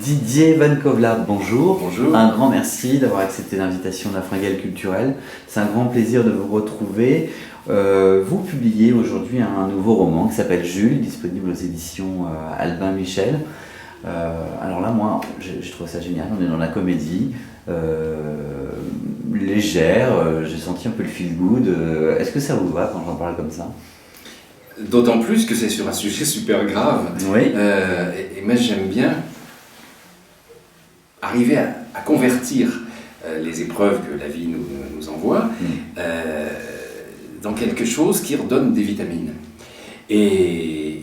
Didier Van Kovla, bonjour. Bonjour. Un grand merci d'avoir accepté l'invitation de la Fringale culturelle. C'est un grand plaisir de vous retrouver. Vous publiez aujourd'hui un nouveau roman qui s'appelle Jules, disponible aux éditions Albin Michel. Alors là, moi, je trouve ça génial. On est dans la comédie légère. J'ai senti un peu le feel good. Est-ce que ça vous va quand j'en parle comme ça? D'autant plus que c'est sur un sujet super grave. Oui. Et moi, j'aime bien arriver à convertir les épreuves que la vie nous envoie dans quelque chose qui redonne des vitamines. Et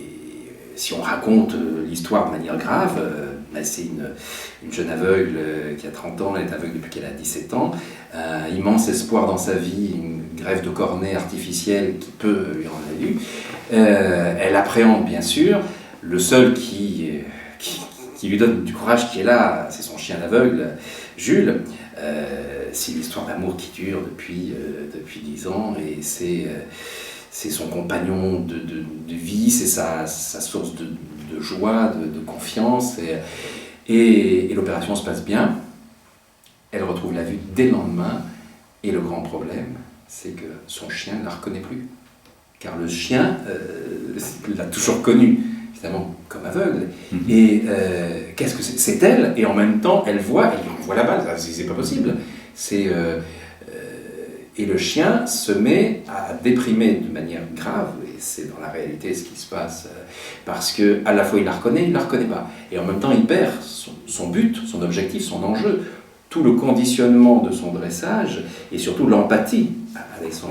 si on raconte l'histoire de manière grave, c'est une jeune aveugle qui a 30 ans, elle est aveugle depuis qu'elle a 17 ans, immense espoir dans sa vie, une greffe de cornée artificielle qui peut lui rendre la vue. Elle appréhende bien sûr, le seul qui lui donne du courage qui est là, c'est son chien d'aveugle, Jules. C'est l'histoire d'amour qui dure depuis 10 ans et c'est son compagnon de vie, c'est sa source de joie, de confiance et l'opération se passe bien. Elle retrouve la vue dès le lendemain et le grand problème, c'est que son chien ne la reconnaît plus. Car le chien l'a toujours connue, évidemment, comme aveugle. Et qu'est-ce que c'est? C'est elle, et en même temps, elle voit la balle. C'est pas possible. Et le chien se met à déprimer de manière grave, et c'est dans la réalité ce qui se passe, parce qu'à la fois il la reconnaît, il la reconnaît pas. Et en même temps, il perd son but, son objectif, son enjeu, tout le conditionnement de son dressage, et surtout l'empathie avec son...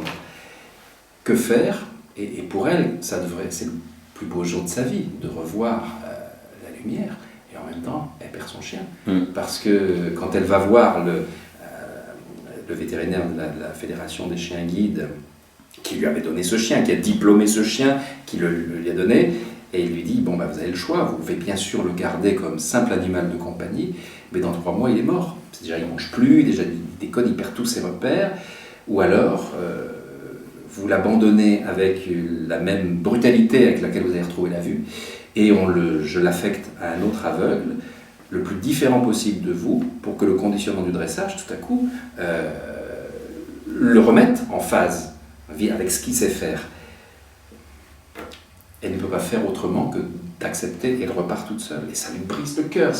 Que faire? Et pour elle, c'est le plus beau jour de sa vie, de revoir la lumière. Et en même temps, elle perd son chien. Parce que quand elle va voir le vétérinaire de la Fédération des chiens guides, qui lui avait donné ce chien, qui a diplômé ce chien, qui lui a donné, et il lui dit, bon, vous avez le choix, vous pouvez bien sûr le garder comme simple animal de compagnie, mais dans 3 mois, il est mort. Déjà, il ne mange plus, déjà, il déconne, il perd tous ses repères, ou alors... vous l'abandonnez avec la même brutalité avec laquelle vous avez retrouvé la vue, et je l'affecte à un autre aveugle, le plus différent possible de vous, pour que le conditionnement du dressage, tout à coup, le remette en phase avec ce qu'il sait faire. Elle ne peut pas faire autrement que d'accepter, et elle repart toute seule, et ça lui brise le cœur.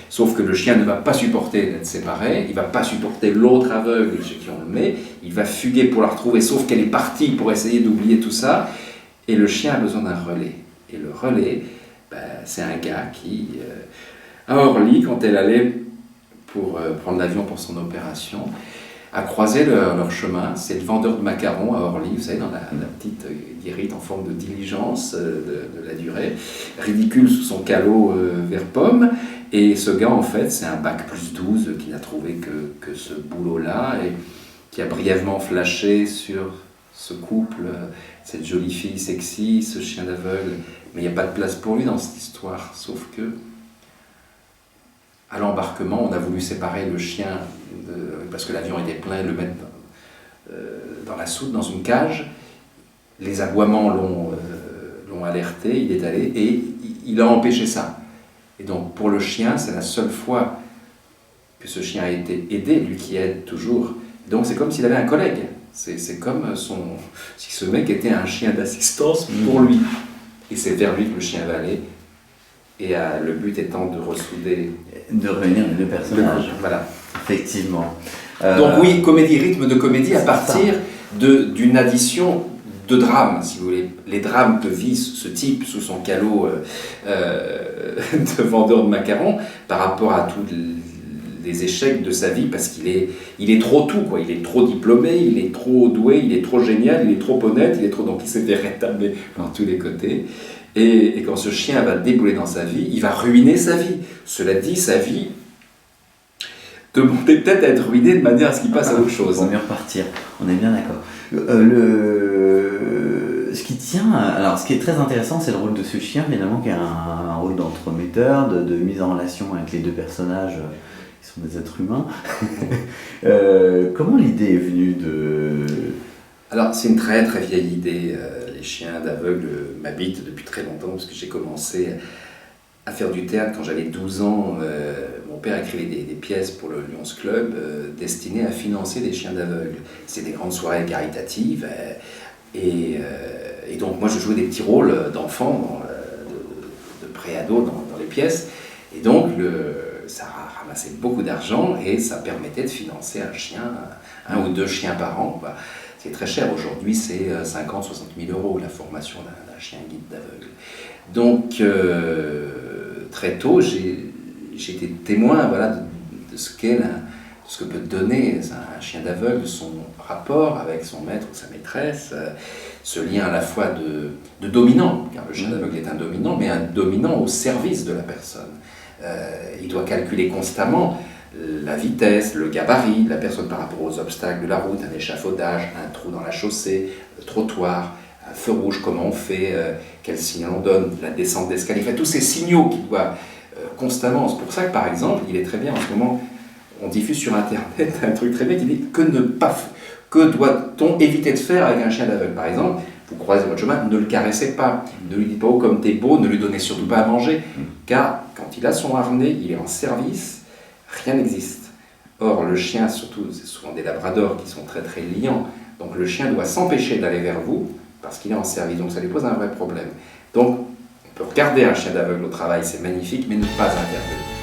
Sauf que le chien ne va pas supporter d'être séparé, il ne va pas supporter l'autre aveugle chez qui on le met, il va fuguer pour la retrouver, sauf qu'elle est partie pour essayer d'oublier tout ça, et le chien a besoin d'un relais. Et le relais, c'est un gars qui, à Orly, quand elle allait pour prendre l'avion pour son opération, a croisé leur chemin. C'est le vendeur de macarons à Orly, vous savez, dans la petite guérite en forme de diligence de la durée, ridicule sous son calot vert pomme. Et ce gars, en fait, c'est un bac plus 12 qui n'a trouvé que ce boulot-là et qui a brièvement flashé sur ce couple, cette jolie fille sexy, ce chien d'aveugle. Mais il n'y a pas de place pour lui dans cette histoire, sauf que à l'embarquement, on a voulu séparer le chien, parce que l'avion était plein, le mettre dans la soute, dans une cage. Les aboiements l'ont alerté, il est allé, et il a empêché ça. Et donc pour le chien, c'est la seule fois que ce chien a été aidé, lui qui aide toujours. Donc c'est comme s'il avait un collègue. C'est comme si ce mec était un chien d'assistance pour lui. Et c'est vers lui que le chien va aller. Et le but étant de ressouder... De réunir les deux personnages. Voilà. Effectivement. Donc oui, comédie, rythme de comédie à partir d'une addition de drames, si vous voulez. Les drames que vit ce type sous son calot de vendeur de macarons par rapport à tous les échecs de sa vie, parce qu'il est trop tout, quoi. Il est trop diplômé, il est trop doué, il est trop génial, il est trop honnête, donc il s'est fait rétablir dans tous les côtés. Et quand ce chien va débouler dans sa vie, il va ruiner sa vie. Cela dit, sa vie demandait peut-être à être ruinée de manière à ce qu'il passe à autre chose. Pour mieux repartir, on est bien d'accord. Ce qui tient, alors ce qui est très intéressant, c'est le rôle de ce chien, finalement, qui a un rôle d'entremetteur, de mise en relation avec les deux personnages qui sont des êtres humains. Comment l'idée est venue de... Alors, c'est une très très vieille idée. Les chiens d'aveugles m'habitent depuis très longtemps, parce que j'ai commencé à faire du théâtre quand j'avais 12 ans. Mon père écrivait des pièces pour le Lions Club destinées à financer des chiens d'aveugles. C'était des grandes soirées caritatives. Et donc moi je jouais des petits rôles d'enfants, de pré-ado dans les pièces. Et donc ça ramassait beaucoup d'argent et ça permettait de financer un ou deux chiens par an. C'est très cher aujourd'hui, c'est 50 000 60 000 euros la formation d'un chien guide d'aveugle. Donc très tôt j'ai été témoin de ce que peut donner un chien d'aveugle, de son rapport avec son maître ou sa maîtresse, ce lien à la fois de dominant, car le chien d'aveugle est un dominant, mais un dominant au service de la personne. Il doit calculer constamment la vitesse, le gabarit de la personne par rapport aux obstacles de la route, un échafaudage, un trou dans la chaussée, le trottoir, un feu rouge, comment on fait, quel signal on donne, la descente d'escalier, tous ces signaux qu'il doit constamment. C'est pour ça que par exemple, il est très bien en ce moment, on diffuse sur internet un truc très bien qui dit que doit-on éviter de faire avec un chien d'aveugle. Par exemple, vous croisez votre chemin, ne le caressez pas, ne lui dites pas oh comme t'es beau, ne lui donnez surtout pas à manger, car quand il a son harnais, il est en service, rien n'existe. Or le chien, surtout, c'est souvent des labradors qui sont très très liants, donc le chien doit s'empêcher d'aller vers vous parce qu'il est en service, donc ça lui pose un vrai problème. Donc on peut regarder un chien d'aveugle au travail, c'est magnifique, mais ne pas intervenir.